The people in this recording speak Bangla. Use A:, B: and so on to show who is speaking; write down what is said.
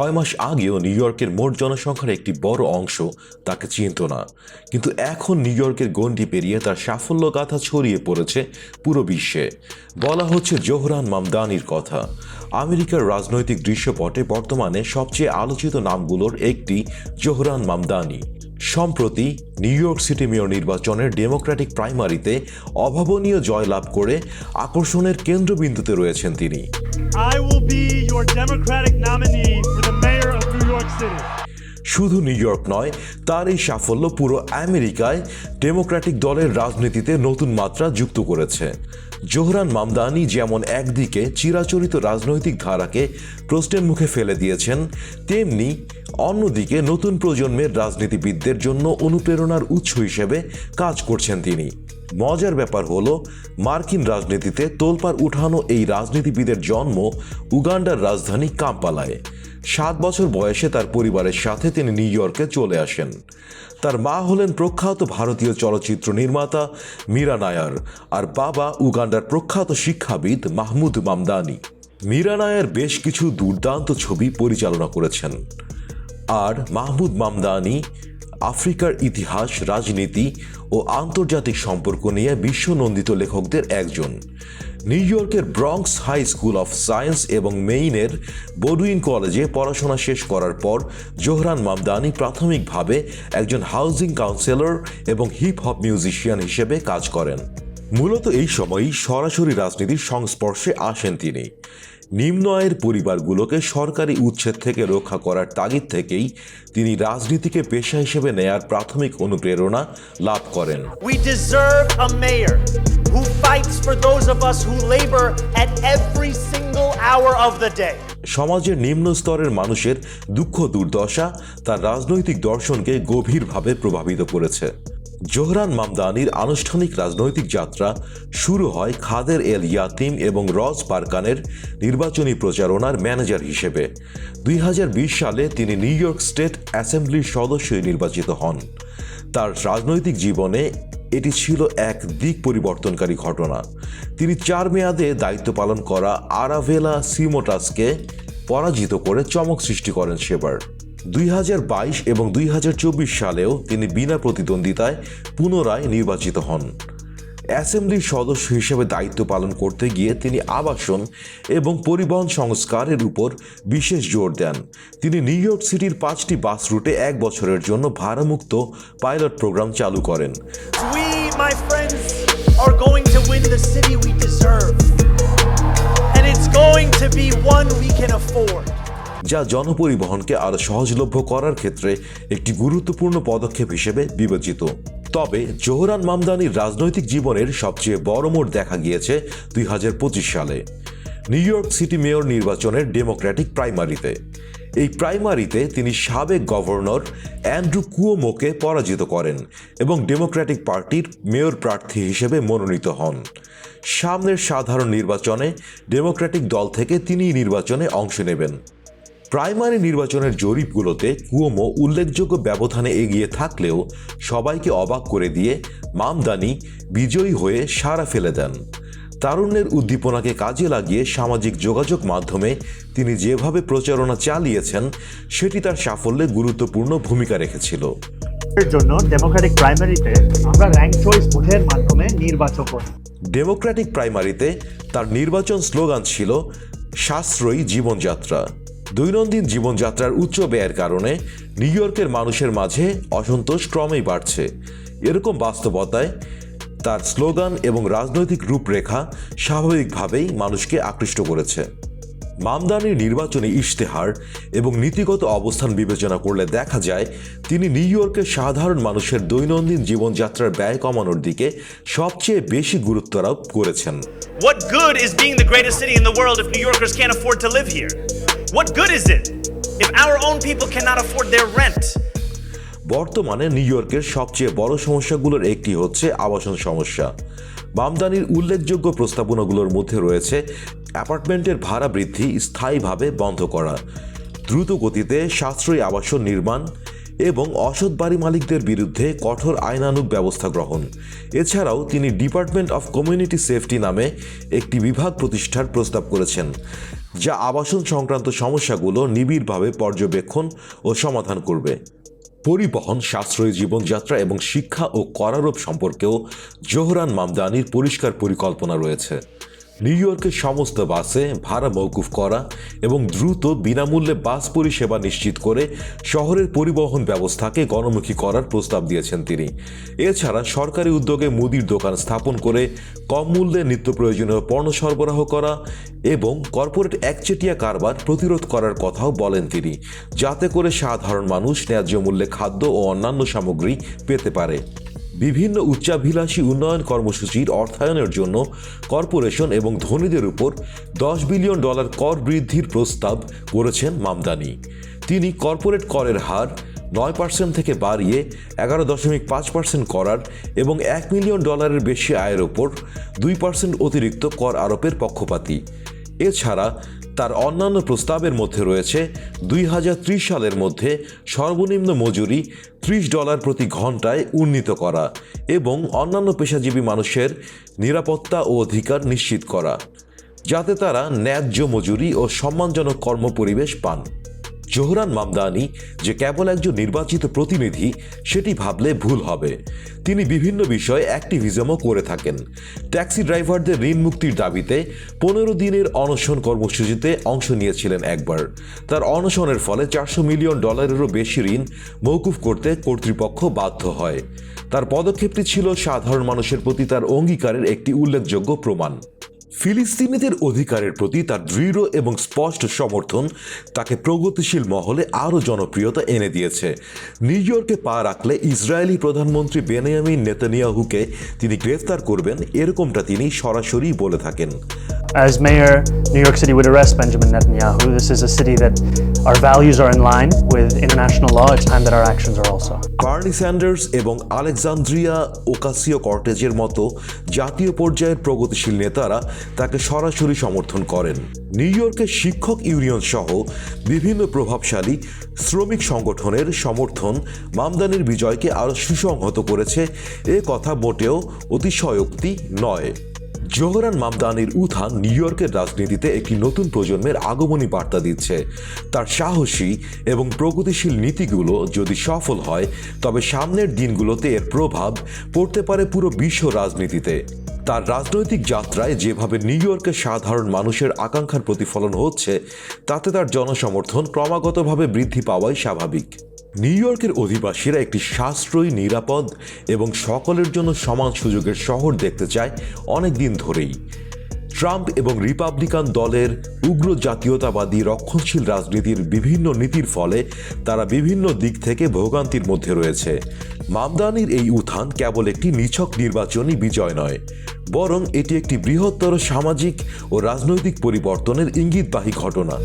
A: 6 মাস আগেও নিউ ইয়র্কের মোট জনসংখ্যার একটি বড় অংশ তাকে চিনত না, কিন্তু এখন নিউ ইয়র্কের গণ্ডি পেরিয়ে তার সাফল্য গাথা ছড়িয়ে পড়েছে পুরো বিশ্বে। বলা হচ্ছে জোহরান মামদানির কথা। আমেরিকার রাজনৈতিক দৃশ্যপটে বর্তমানে সবচেয়ে আলোচিত নামগুলোর একটি জোহরান মামদানি। সম্প্রতি নিউ ইয়র্ক সিটি মেয়র নির্বাচনের ডেমোক্র্যাটিক প্রাইমারিতে অভাবনীয় জয়লাভ করে আকর্ষণের কেন্দ্রবিন্দুতে রয়েছেন তিনি।
B: I will be your Democratic nominee for the mayor of New York City.
A: শুধু নিউ ইয়র্ক নয়, তার এই সাফল্য পুরো আমেরিকায় ডেমোক্র্যাটিক দলের রাজনীতিতে নতুন মাত্রা যুক্ত করেছে। জোহরান মামদানি যেমন একদিকে চিরাচরিত রাজনৈতিক ধারাকে প্রশ্নের মুখে ফেলে দিয়েছেন, তেমনি অন্যদিকে নতুন প্রজন্মের রাজনীতিবিদদের জন্য অনুপ্রেরণার উৎস হিসেবে কাজ করছেন তিনি। মজার ব্যাপার হলো, মার্কিন রাজনীতিতে তোলপাড় উঠানো এই রাজনীতিবিদের জন্ম উগান্ডার রাজধানী কাম্পালায়। 7 বছর বয়সে তার পরিবারের সাথে তিনি নিউ ইয়র্কে চলে আসেন। তার মা হলেন প্রখ্যাত ভারতীয় চলচ্চিত্র নির্মাতা মীরা নায়ার, আর বাবা উগান্ডার প্রখ্যাত শিক্ষাবিদ মাহমুদ মামদানি। মীরা নায়ার বেশ কিছু দুর্দান্ত ছবি পরিচালনা করেছেন, আর মাহমুদ মামদানি আফ্রিকার ইতিহাস, রাজনীতি ও আন্তর্জাতিক সম্পর্ক নিয়ে বিশ্বনন্দিত লেখকদের একজন। নিউ ইয়র্কের Bronx high school of science এবং মেইনের বোডুইন কলেজে পড়াশোনা শেষ করার পর জোহরান মামদানি প্রাথমিকভাবে একজন হাউজিং কাউন্সিলর এবং হিপ হপ মিউজিশিয়ান হিসেবে কাজ করেন। মূলত এই সময়ই সরাসরি রাজনীতির সংস্পর্শে আসেন তিনি। নিম্ন আয়ের পরিবারগুলোকে সরকারি উচ্ছেদ থেকে রক্ষা করার তাগিদ থেকেই তিনি রাজনীতিকে পেশা হিসেবে নেয়ার প্রাথমিক অনুপ্রেরণা লাভ করেন।
C: We deserve a mayor who fights for those of us who labor at every single hour of the day.
A: সমাজের নিম্ন স্তরের মানুষের দুঃখ দুর্দশা তার রাজনৈতিক দর্শনকে গভীরভাবে প্রভাবিত করেছে। জোহরান মামদানির আনুষ্ঠানিক রাজনৈতিক যাত্রা শুরু হয় খাদের এল ইয়াতিম এবং রজ পারকানের নির্বাচনী প্রচারণার ম্যানেজার হিসেবে। 2020 সালে তিনি নিউ ইয়র্ক স্টেট অ্যাসেম্বলির সদস্য নির্বাচিত হন। তার রাজনৈতিক জীবনে এটি ছিল এক দিক পরিবর্তনকারী ঘটনা। তিনি 4 মেয়াদে দায়িত্ব পালন করা আরাভেলা সিমোটাসকে পরাজিত করে চমক সৃষ্টি করেন সেবার। 2022 এবং 2024 সালেও তিনি বিনা প্রতিদ্বন্দ্বিতায় পুনরায় নির্বাচিত হন। অ্যাসেম্বলির সদস্য হিসেবে দায়িত্ব পালন করতে গিয়ে তিনি আবাসন এবং পরিবহন সংস্কারের উপর বিশেষ জোর দেন। তিনি নিউ ইয়র্ক সিটির 5টি বাস রুটে 1 বছরের জন্য ভাড়ামুক্ত পাইলট প্রোগ্রাম চালু করেন।
C: We, my friends, are going to win the city we deserve. And it's going to be one we can afford.
A: যা জনপরিবহনকে আরও সহজলভ্য করার ক্ষেত্রে একটি গুরুত্বপূর্ণ পদক্ষেপ হিসেবে বিবেচিত। তবে জোহরান মামদানির রাজনৈতিক জীবনের সবচেয়ে বড় মোড় দেখা গিয়েছে 2025 সালে নিউ ইয়র্ক সিটি মেয়র নির্বাচনের ডেমোক্র্যাটিক প্রাইমারিতে। এই প্রাইমারিতে তিনি সাবেক গভর্নর অ্যান্ড্রু কুয়োমোকে পরাজিত করেন এবং ডেমোক্র্যাটিক পার্টির মেয়র প্রার্থী হিসেবে মনোনীত হন। সামনের সাধারণ নির্বাচনে ডেমোক্র্যাটিক দল থেকে তিনি নির্বাচনে অংশ নেবেন। প্রাইমারি নির্বাচনের জরিপগুলোতে কুয়োমো উল্লেখযোগ্য ব্যবধানে এগিয়ে থাকলেও সবাইকে অবাক করে দিয়ে মামদানি বিজয়ী হয়ে সাড়া ফেলে দেন। তারুণ্যের উদ্দীপনাকে কাজে লাগিয়ে সামাজিক যোগাযোগ মাধ্যমে তিনি যেভাবে প্রচারণা চালিয়েছেন, সেটি তার সাফল্যে গুরুত্বপূর্ণ ভূমিকা রেখেছিল।
B: এর জন্য ডেমোক্রেটিক প্রাইমারিতে আমরা র্যাঙ্ক চয়েস ভোটের মাধ্যমে নির্বাচন করি।
A: ডেমোক্র্যাটিক প্রাইমারিতে তার নির্বাচন স্লোগান ছিল সাশ্রয়ী জীবনযাত্রা। দৈনন্দিন জীবনযাত্রার উচ্চ ব্যয়ের কারণে নিউ ইয়র্কের মানুষের মাঝে অসন্তোষ ক্রমেই বাড়ছে। এরকম বাস্তবতায় তার স্লোগান এবং রাজনৈতিক রূপরেখা স্বাভাবিকভাবেই মানুষকে আকৃষ্ট করেছে। মামদানির নির্বাচনী ইশতেহার এবং নীতিগত অবস্থান বিবেচনা করলে দেখা যায় তিনি নিউ ইয়র্কের সাধারণ মানুষের দৈনন্দিন জীবনযাত্রার ব্যয় কমানোর দিকে সবচেয়ে বেশি গুরুত্ব আরোপ করেছেন।
C: What good is being the greatest city in the world if New Yorkers can't afford to live here? What good is it if our own people cannot afford their rent?
A: বর্তমানে নিউ ইয়র্কের সবচেয়ে বড় সমস্যাগুলোর একটি হচ্ছে আবাসন সমস্যা। মামদানির উল্লেখযোগ্য প্রস্তাবনাগুলোর মধ্যে রয়েছে অ্যাপার্টমেন্টের ভাড়া বৃদ্ধি স্থায়ীভাবে বন্ধ করা, দ্রুত গতিতে সাশ্রয়ী আবাসন নির্মাণ এবং অসৎ বাড়ি মালিকদের বিরুদ্ধে কঠোর আইনানুগ ব্যবস্থা গ্রহণ। এছাড়াও তিনি ডিপার্টমেন্ট অফ কমিউনিটি সেফটি নামে একটি বিভাগ প্রতিষ্ঠার প্রস্তাব করেছেন, যা আবাসন সংক্রান্ত সমস্যাগুলো নিবিড়ভাবে পর্যবেক্ষণ ও সমাধান করবে। পরিবহন, সাশ্রয়ী জীবনযাত্রা এবং শিক্ষা ও করারোপ সম্পর্কেও জোহরান মামদানির পরিষ্কার পরিকল্পনা রয়েছে। নিউ ইয়র্কের সমস্ত বাসে ভাড়া মওকুফ করা এবং দ্রুত বিনামূল্যে বাস পরিষেবা নিশ্চিত করে শহরের পরিবহন ব্যবস্থাকে গণমুখী করার প্রস্তাব দিয়েছেন তিনি। এছাড়া সরকারি উদ্যোগে মুদির দোকান স্থাপন করে কম মূল্যে নিত্য প্রয়োজনীয় পণ্য সরবরাহ করা এবং কর্পোরেট একচেটিয়া কারবার প্রতিরোধ করার কথাও বলেন তিনি, যাতে করে সাধারণ মানুষ ন্যায্য মূল্যে খাদ্য ও অন্যান্য সামগ্রী পেতে পারে। বিভিন্ন উচ্চাভিলাষী উন্নয়ন কর্মসূচির অর্থায়নের জন্য কর্পোরেশন এবং ধনীদের উপর $10 বিলিয়ন কর বৃদ্ধির প্রস্তাব করেছেন মামদানি। তিনি কর্পোরেট করের হার 9% থেকে বাড়িয়ে 11.5% করার এবং $1 মিলিয়ন বেশি আয়ের ওপর 2% অতিরিক্ত কর আরোপের পক্ষপাতী। এছাড়া তার অন্যান্য প্রস্তাবের মধ্যে রয়েছে 2030 সালের মধ্যে সর্বনিম্ন মজুরি $30 প্রতি ঘন্টায় উন্নীত করা এবং অন্যান্য পেশাজীবী মানুষের নিরাপত্তা ও অধিকার নিশ্চিত করা, যাতে তারা ন্যায্য মজুরি ও সম্মানজনক কর্মপরিবেশ পান। জোহরান মামদানি যে কেবল একজন নির্বাচিত প্রতিনিধি সেটি ভাবলে ভুল হবে। তিনি বিভিন্ন বিষয়ে অ্যাক্টিভিজমও করে থাকেন। ট্যাক্সি ড্রাইভারদের ঋণ মুক্তির দাবিতে 15 দিনের অনশন কর্মসূচিতে অংশ নিয়েছিলেন একবার। তার অনশনের ফলে $400 মিলিয়ন বেশি ঋণ মওকুফ করতে কর্তৃপক্ষ বাধ্য হয়। তার পদক্ষেপটি ছিল সাধারণ মানুষের প্রতি তার অঙ্গীকারের একটি উল্লেখযোগ্য প্রমাণ। ফিলিস্তিনিদের অধিকারের প্রতি তার দৃঢ় এবং স্পষ্ট সমর্থন তাকে প্রগতিশীল মহলে আরও জনপ্রিয়তা এনে দিয়েছে। নিউ ইয়র্কে পা রাখলে ইসরায়েলি প্রধানমন্ত্রী বেনিয়ামিন নেতানিয়াহুকে তিনি গ্রেফতার করবেন, এরকমটা তিনি সরাসরি বলে থাকেন।
B: As mayor, New York City would arrest Benjamin Netanyahu. This is a city that our values are in line with international law. It's time that our actions are also.
A: Bernie Sanders এবং আলেকজান্দ্রিয়া ওকাসিও-কর্টেজের মতো জাতীয় পর্যায়ের প্রগতিশীল নেতারা তাকে সরাসরি সমর্থন করেন। নিউ ইয়র্কের শিক্ষক ইউনিয়ন সহ বিভিন্ন প্রভাবশালী শ্রমিক সংগঠনের সমর্থন মামদানির বিজয়কে আরও সুসংহত করেছে, এ কথা মোটেও অতিশয়োক্তি নয়। জোহরান মামদানির উত্থান নিউ ইয়র্কের রাজনীতিতে একটি নতুন প্রজন্মের আগমনী বার্তা দিচ্ছে। তার সাহসী এবং প্রগতিশীল নীতিগুলো যদি সফল হয়, তবে সামনের দিনগুলোতে এর প্রভাব পড়তে পারে পুরো বিশ্ব রাজনীতিতে। তার রাজনৈতিক যাত্রায় যেভাবে নিউ ইয়র্কের সাধারণ মানুষের আকাঙ্ক্ষার প্রতিফলন হচ্ছে, তাতে তার জনসমর্থন ক্রমাগতভাবে বৃদ্ধি পাওয়াই স্বাভাবিক। নিউ ইয়র্কের অধিবাসীরা একটি সাশ্রয়ী, নিরাপদ এবং সকলের জন্য সমান সুযোগের শহর দেখতে চায় অনেক দিন ধরেই। ট্রাম্প এবং রিপাবলিকান দলের উগ্র জাতীয়তাবাদী রক্ষণশীল রাজনীতির বিভিন্ন নীতির ফলে তারা বিভিন্ন দিক থেকে ভোগান্তির মধ্যে রয়েছে। মামদানির এই উত্থান কেবল একটি নিছক নির্বাচনী বিজয় নয়, বরং এটি একটি বৃহত্তর সামাজিক ও রাজনৈতিক পরিবর্তনের ইঙ্গিতবাহী ঘটনা।